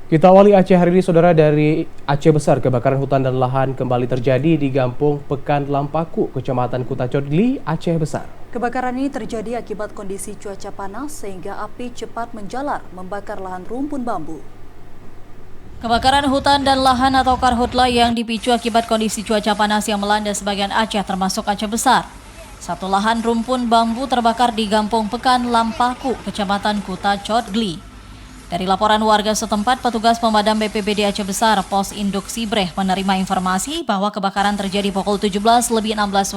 Kita awali Aceh hari ini, saudara. Dari Aceh Besar, kebakaran hutan dan lahan kembali terjadi di Gampung Pekan Lampaku, Kecamatan Kuta Codgli, Aceh Besar. Kebakaran ini terjadi akibat kondisi cuaca panas sehingga api cepat menjalar membakar lahan rumpun bambu. Kebakaran hutan dan lahan atau karhutla yang dipicu akibat kondisi cuaca panas yang melanda sebagian Aceh termasuk Aceh Besar. Satu lahan rumpun bambu terbakar di Gampung Pekan Lampaku, Kecamatan Kuta Codgli. Dari laporan warga setempat, petugas pemadam BPBD Aceh Besar Pos Induk Sibreh menerima informasi bahwa kebakaran terjadi pukul 17.16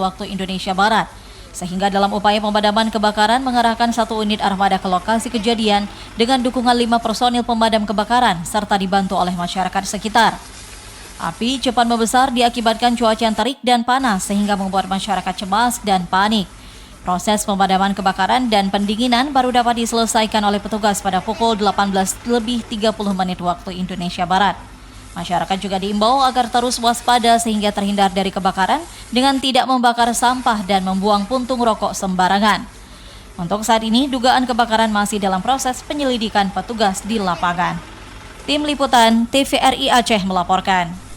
waktu Indonesia Barat. Sehingga dalam upaya pemadaman kebakaran mengerahkan satu unit armada ke lokasi kejadian dengan dukungan 5 personil pemadam kebakaran serta dibantu oleh masyarakat sekitar. Api cepat membesar diakibatkan cuaca yang terik dan panas sehingga membuat masyarakat cemas dan panik. Proses pemadaman kebakaran dan pendinginan baru dapat diselesaikan oleh petugas pada pukul 18.30 waktu Indonesia Barat. Masyarakat juga diimbau agar terus waspada sehingga terhindar dari kebakaran dengan tidak membakar sampah dan membuang puntung rokok sembarangan. Untuk saat ini, dugaan kebakaran masih dalam proses penyelidikan petugas di lapangan. Tim Liputan TVRI Aceh melaporkan.